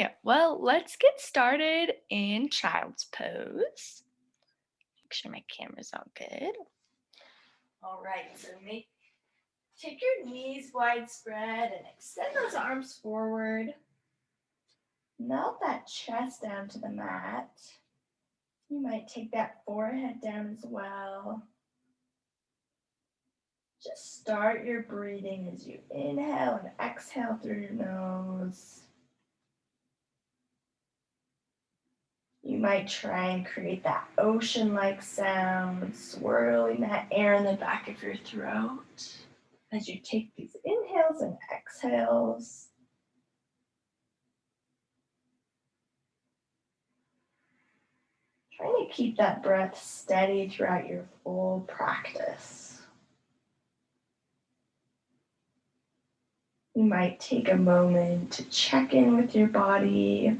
Yeah, well, let's get started in child's pose. Make sure my camera's all good. All right, so take your knees widespread and extend those arms forward. Melt that chest down to the mat. You might take that forehead down as well. Just start your breathing as you inhale and exhale through your nose. You might try and create that ocean-like sound, swirling that air in the back of your throat as you take these inhales and exhales. Trying to keep that breath steady throughout your full practice. You might take a moment to check in with your body,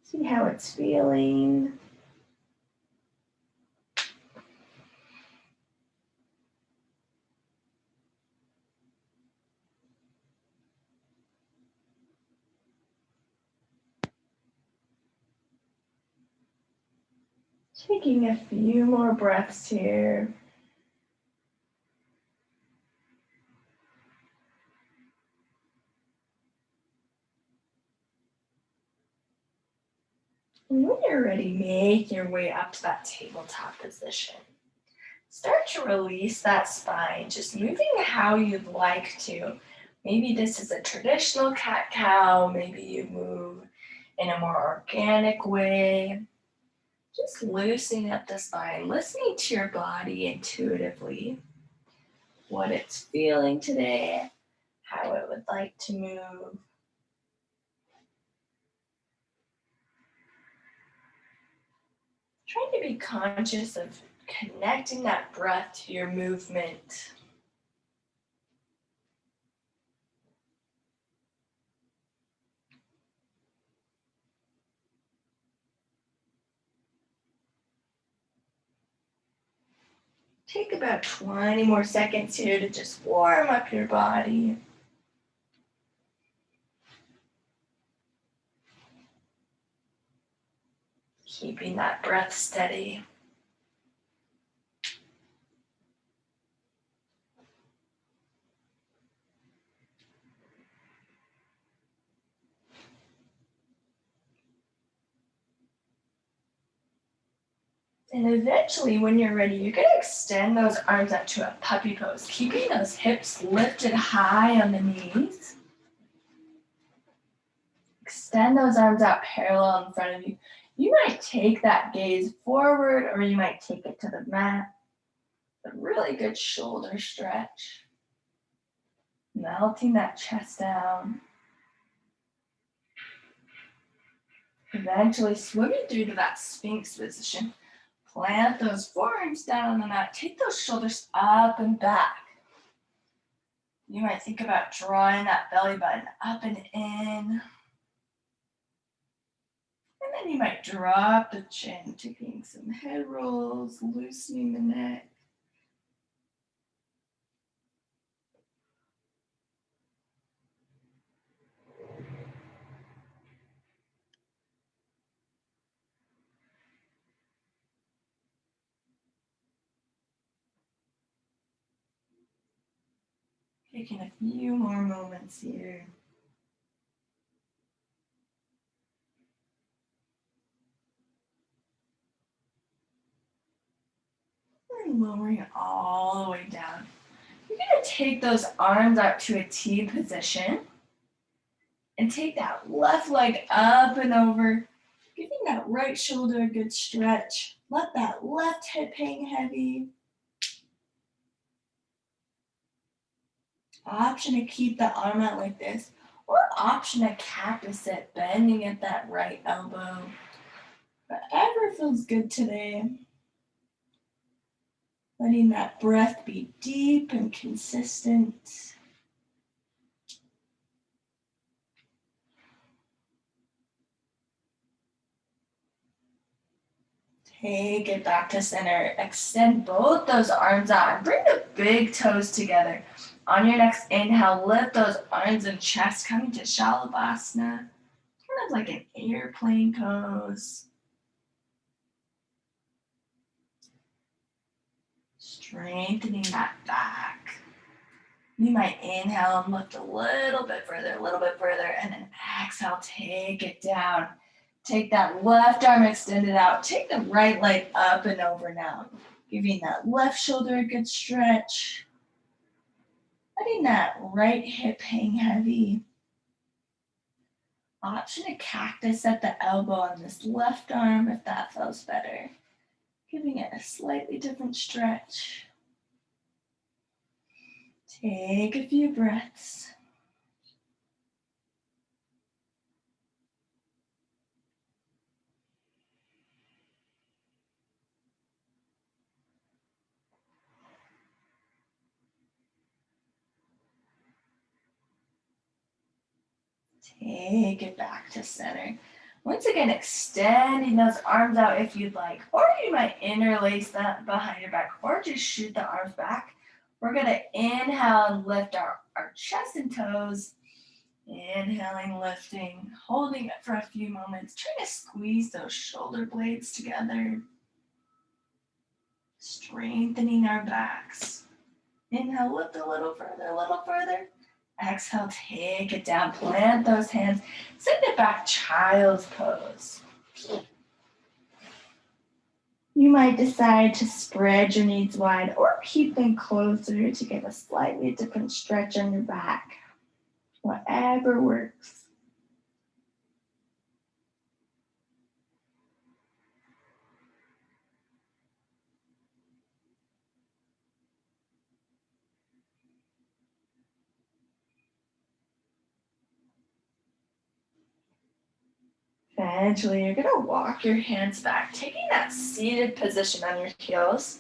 see how it's feeling. Taking a few more breaths here. And when you're ready, make your way up to that tabletop position. Start to release that spine, just moving how you'd like to. Maybe this is a traditional cat-cow, maybe you move in a more organic way. Just loosening up the spine, listening to your body intuitively, what it's feeling today, how it would like to move. Trying to be conscious of connecting that breath to your movement. Take about 20 more seconds here to just warm up your body. Keeping that breath steady. And eventually, when you're ready, you're going to extend those arms out to a puppy pose, keeping those hips lifted high on the knees. Extend those arms out parallel in front of you. You might take that gaze forward or you might take it to the mat. A really good shoulder stretch. Melting that chest down. Eventually swimming through to that Sphinx position. Plant those forearms down on the mat. Take those shoulders up and back. You might think about drawing that belly button up and in. And then you might drop the chin, taking some head rolls, loosening the neck. Taking a few more moments here. And lowering it all the way down. You're going to take those arms out to a T position. And take that left leg up and over, giving that right shoulder a good stretch. Let that left hip hang heavy. Option to keep the arm out like this, or option to cactus it, bending at that right elbow. Whatever feels good today. Letting that breath be deep and consistent. Take it back to center. Extend both those arms out and bring the big toes together. On your next inhale, lift those arms and chest, coming to Shalabhasana. of like an airplane pose. Strengthening that back. You might inhale and lift a little bit further, and then exhale, take it down. Take that left arm extended out. Take the right leg up and over now. Giving that left shoulder a good stretch. Letting that right hip hang heavy. Option a cactus at the elbow on this left arm if that feels better. Giving it a slightly different stretch. Take a few breaths. Take it back to center. Once again, extending those arms out if you'd like, or you might interlace that behind your back, or just shoot the arms back. We're gonna inhale and lift our chest and toes. Inhaling, lifting, holding it for a few moments. Try to squeeze those shoulder blades together. Strengthening our backs. Inhale, lift a little further, a little further. Exhale, take it down, plant those hands, send it back, child's pose. You might decide to spread your knees wide or keep them closer to get a slightly different stretch on your back. Whatever works. Eventually, you're gonna walk your hands back, taking that seated position on your heels.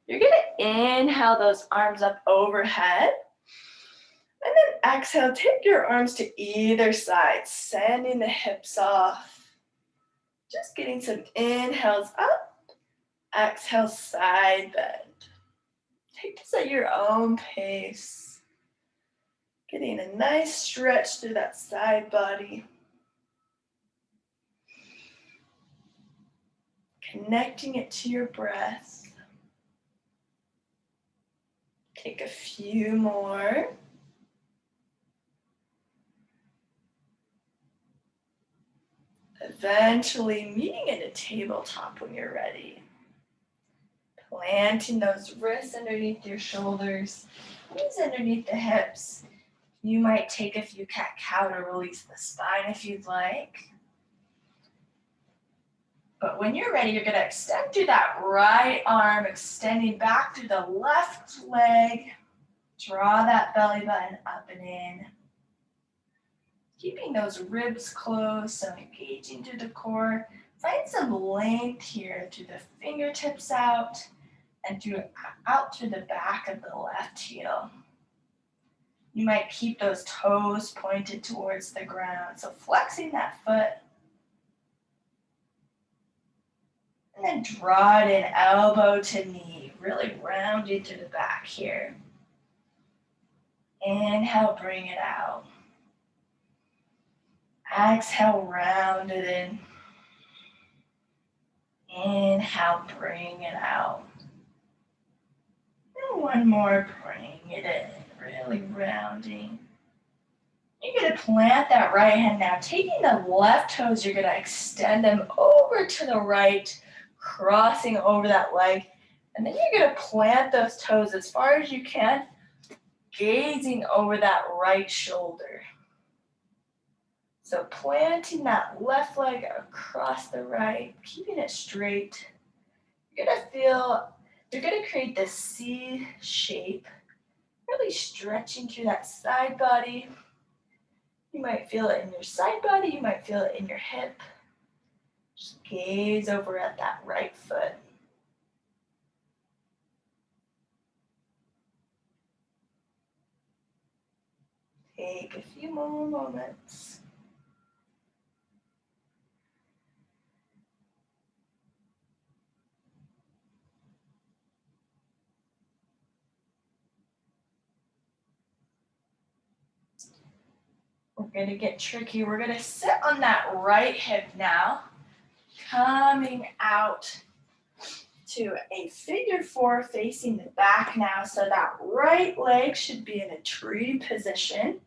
You're gonna inhale those arms up overhead. And then exhale, take your arms to either side, sending the hips off. Just getting some inhales up, exhale, side bend. Take this at your own pace. Getting a nice stretch through that side body. Connecting it to your breath. Take a few more. Eventually meeting at a tabletop when you're ready. Planting those wrists underneath your shoulders, knees underneath the hips. You might take a few cat-cow to release the spine if you'd like. But when you're ready, you're gonna extend through that right arm, extending back through the left leg. Draw that belly button up and in. Keeping those ribs closed, so engaging through the core. Find some length here through the fingertips out and out through the back of the left heel. You might keep those toes pointed towards the ground, so flexing that foot. And then draw it in, elbow to knee, really rounding through the back here. Inhale, bring it out. Exhale, round it in. Inhale, bring it out. And one more, bring it in, really rounding. You're gonna plant that right hand now. Taking the left toes, you're gonna extend them over to the right, crossing over that leg. And then you're gonna plant those toes as far as you can, gazing over that right shoulder. So planting that left leg across the right, keeping it straight. You're gonna create this C shape, really stretching through that side body. You might feel it in your side body, you might feel it in your hip. Just gaze over at that right foot. Take a few more moments. We're gonna get tricky. We're gonna sit on that right hip now, coming out to a figure four facing the back now. So that right leg should be in a tree position.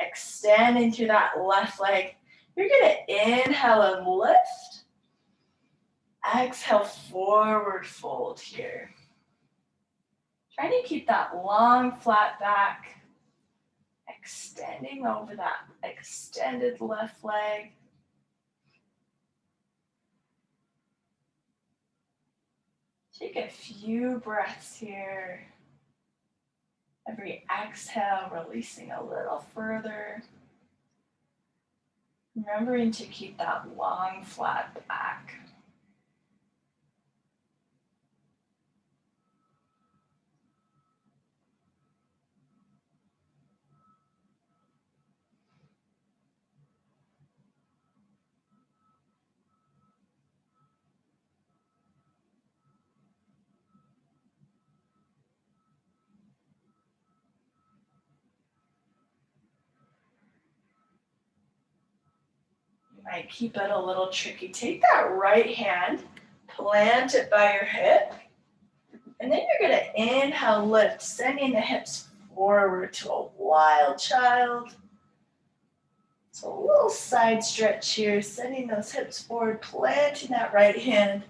Extend into that left leg. You're gonna inhale and lift. Exhale, forward fold here. Try to keep that long, flat back. Extending over that extended left leg. Take a few breaths here. Every exhale, releasing a little further. Remembering to keep that long, flat back. Might keep it a little tricky. Take that right hand, plant it by your hip, and then you're gonna inhale, lift, sending the hips forward to a wild child. So a little side stretch here, sending those hips forward, planting that right hand.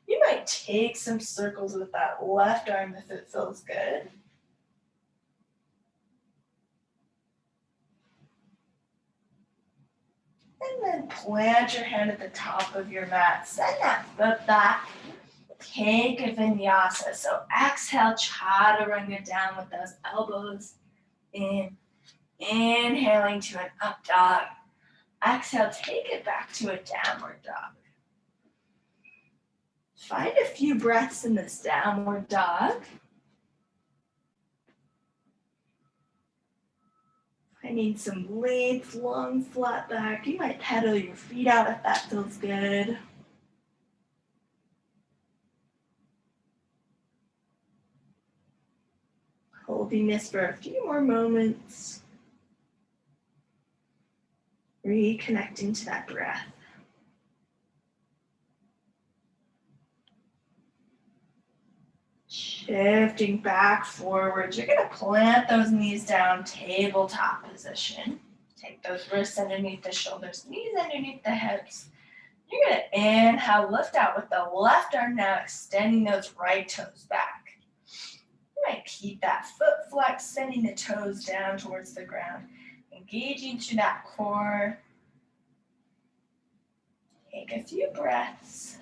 You might take some circles with that left arm if it feels good. And then plant your hand at the top of your mat. Send that foot back. Take a vinyasa. So exhale, chaturanga down with those elbows in. Inhaling to an up dog. Exhale, take it back to a downward dog. Find a few breaths in this downward dog. I need some length, long, flat back. You might pedal your feet out if that feels good. Holding this for a few more moments. Reconnecting to that breath. Shifting back forward. You're gonna plant those knees down, tabletop position. Take those wrists underneath the shoulders, knees underneath the hips. You're gonna inhale, lift out with the left arm now, extending those right toes back. You might keep that foot flex, sending the toes down towards the ground, engaging to that core. Take a few breaths.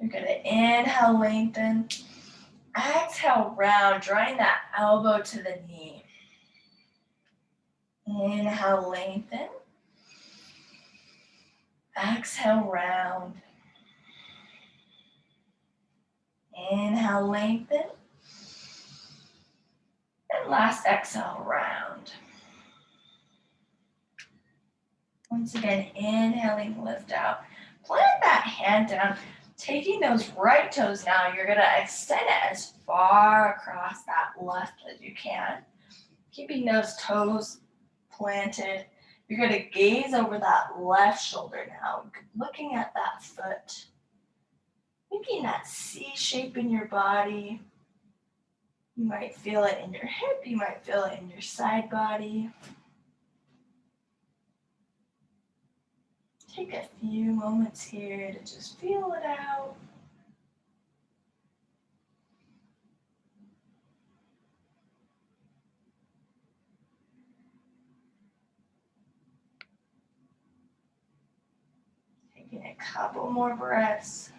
You're gonna inhale, lengthen. Exhale, round, drawing that elbow to the knee. Inhale, lengthen. Exhale, round. Inhale, lengthen. And last exhale, round. Once again, inhaling, lift out. Plant that hand down. Taking those right toes now, you're gonna extend it as far across that left as you can. Keeping those toes planted. You're gonna gaze over that left shoulder now, looking at that foot. Making that C shape in your body. You might feel it in your hip, you might feel it in your side body. Take a few moments here to just feel it out. Taking a couple more breaths.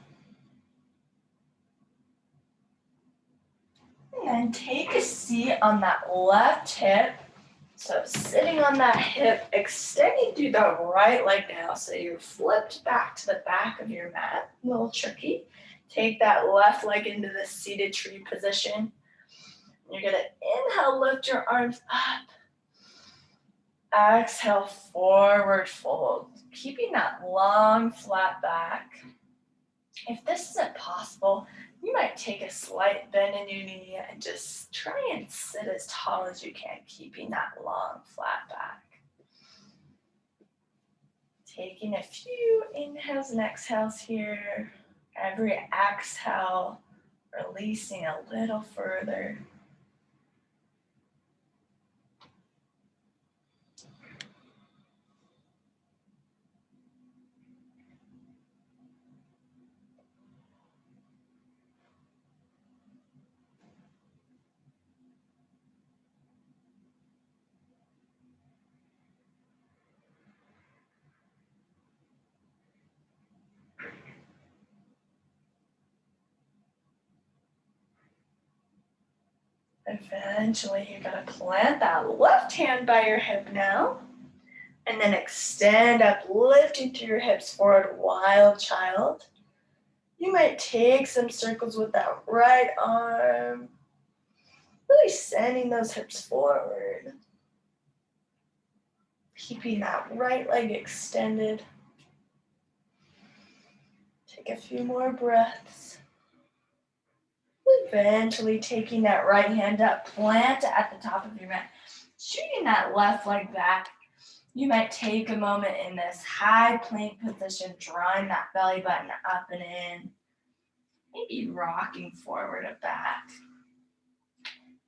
And then take a seat on that left hip. So sitting on that hip, extending through the right leg now. So you're flipped back to the back of your mat. A little tricky. Take that left leg into the seated tree position. You're gonna inhale, lift your arms up. Exhale, forward fold. Keeping that long, flat back. If this isn't possible, you might take a slight bend in your knee and just try and sit as tall as you can, keeping that long, flat back. Taking a few inhales and exhales here. Every exhale, releasing a little further. Eventually, you're going to plant that left hand by your hip now. And then extend up, lifting through your hips forward, wild child. You might take some circles with that right arm. Really sending those hips forward. Keeping that right leg extended. Take a few more breaths. Eventually taking that right hand up, plant it at the top of your mat. Shooting that left leg back. You might take a moment in this high plank position, drawing that belly button up and in. Maybe rocking forward and back.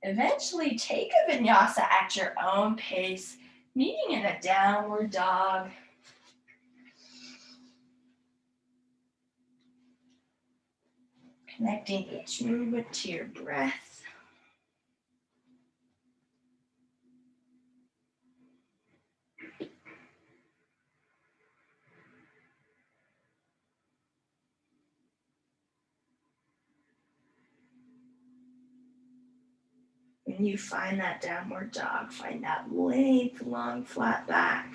Eventually take a vinyasa at your own pace, meeting in a downward dog. Connecting each movement to your breath. When you find that downward dog, find that length, long, flat back.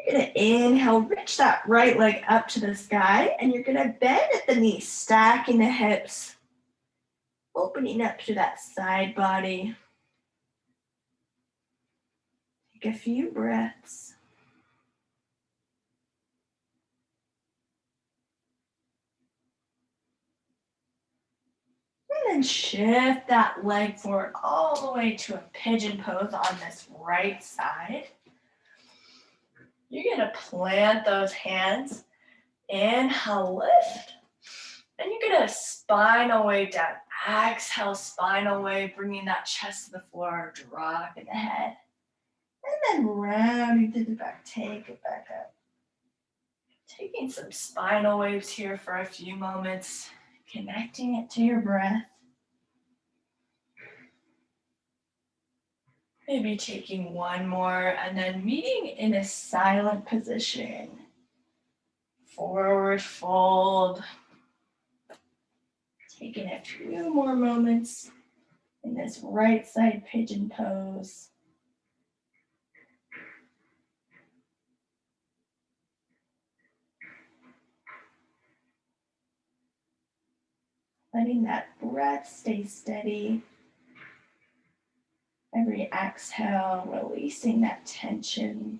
You're going to inhale, reach that right leg up to the sky, and you're going to bend at the knees, stacking the hips, opening up to that side body. Take a few breaths. And then shift that leg forward all the way to a pigeon pose on this right side. You're going to plant those hands. Inhale, lift. And you're going to spinal wave down. Exhale, spinal wave, bringing that chest to the floor, dropping the head. And then rounding to the back, take it back up. Taking some spinal waves here for a few moments, connecting it to your breath. Maybe taking one more and then meeting in a silent position. Forward fold. Taking a few more moments in this right side pigeon pose. Letting that breath stay steady. Every exhale, releasing that tension.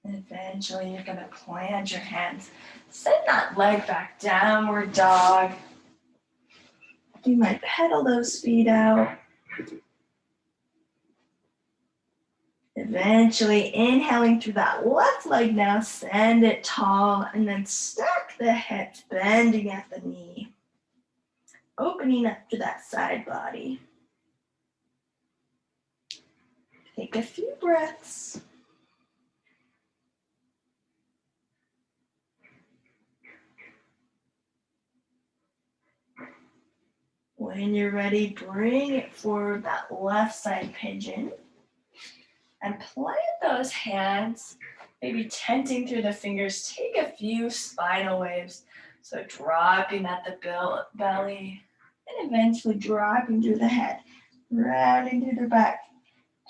And eventually you're going to plant your hands. Send that leg back, downward dog. You might pedal those feet out. Eventually inhaling through that left leg now, send it tall, and then stack the hips, bending at the knee. Opening up to that side body. Take a few breaths. When you're ready, bring it forward, that left side pigeon. And plant those hands, maybe tenting through the fingers. Take a few spinal waves. So dropping at the belly and eventually dropping through the head, rounding through the back.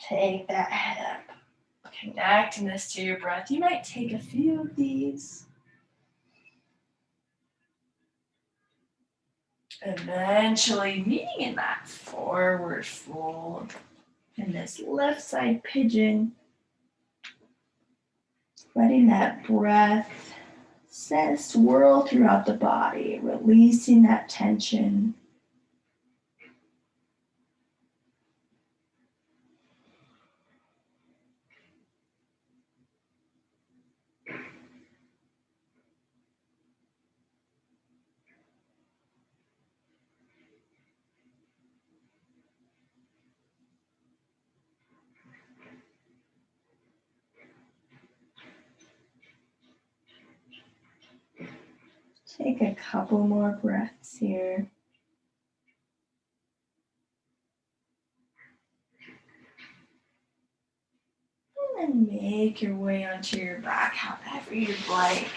Take that head up. Connecting this to your breath. You might take a few of these. Eventually meeting in that forward fold. And this left side pigeon. Letting that breath swirl throughout the body, releasing that tension. Take a couple more breaths here. And then make your way onto your back however you'd like.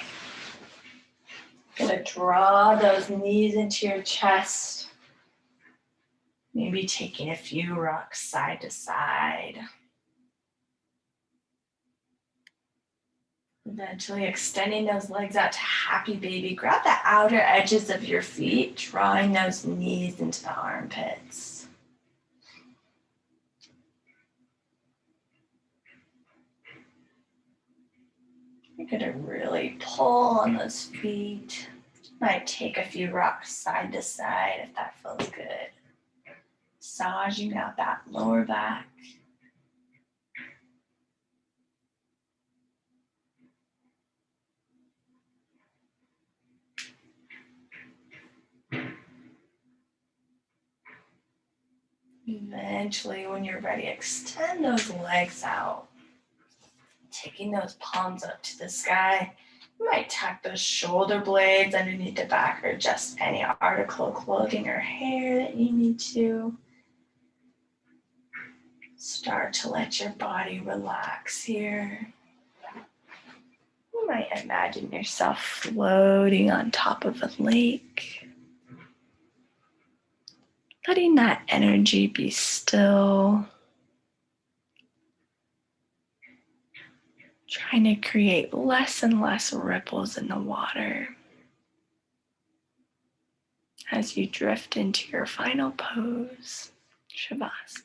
Gonna draw those knees into your chest. Maybe taking a few rocks side to side. Eventually extending those legs out to happy baby. Grab the outer edges of your feet, drawing those knees into the armpits. You're gonna really pull on those feet. Might take a few rocks side to side if that feels good. Massaging out that lower back. Eventually, when you're ready, extend those legs out. Taking those palms up to the sky. You might tuck those shoulder blades underneath the back or just any article of clothing or hair that you need to. Start to let your body relax here. You might imagine yourself floating on top of a lake. Letting that energy be still. Trying to create less and less ripples in the water as you drift into your final pose, Shavasana.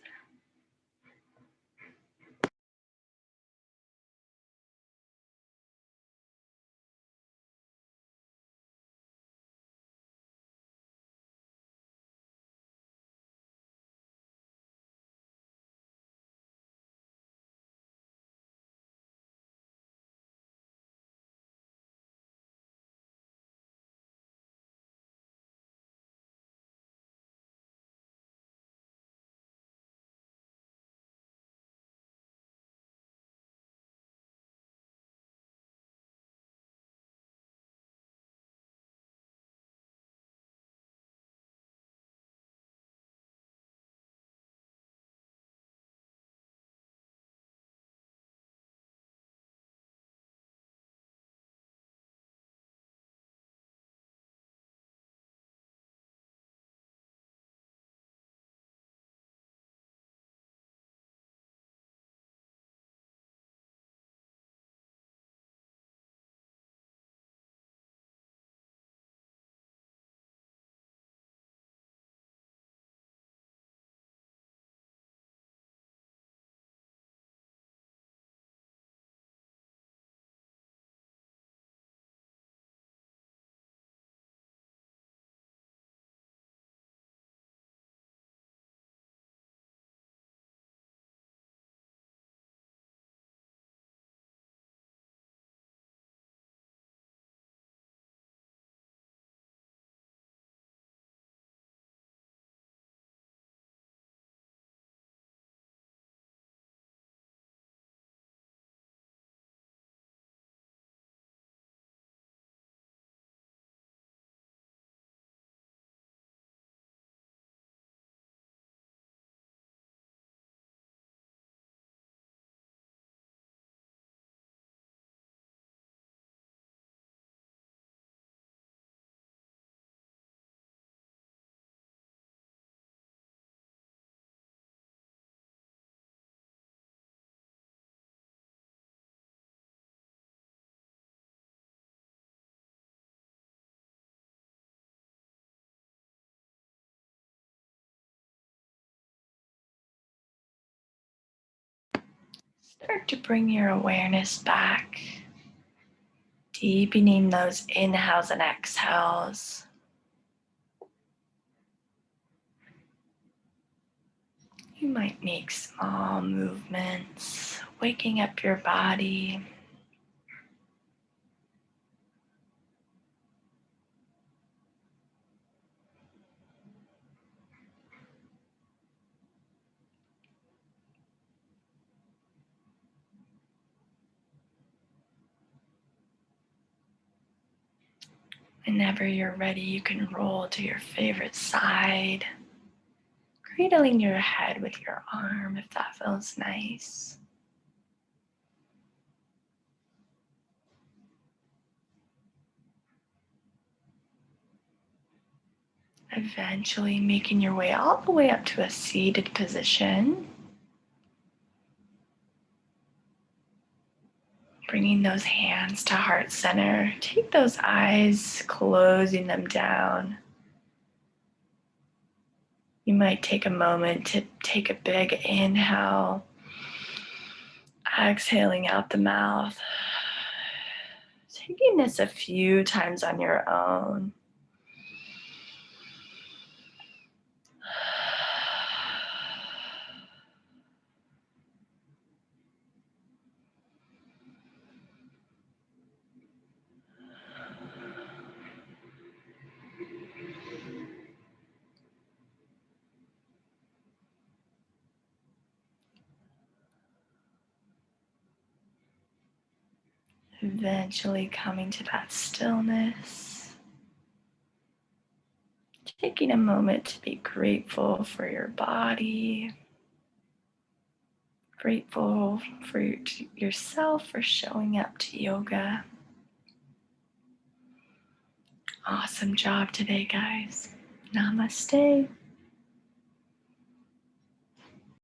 Start to bring your awareness back, deepening those inhales and exhales. You might make small movements, waking up your body. Whenever you're ready, you can roll to your favorite side, cradling your head with your arm if that feels nice. Eventually making your way all the way up to a seated position. Bringing those hands to heart center. Take those eyes, closing them down. You might take a moment to take a big inhale, exhaling out the mouth. Taking this a few times on your own. Eventually coming to that stillness. Taking a moment to be grateful for your body. Grateful for yourself for showing up to yoga. Awesome job today, guys. Namaste.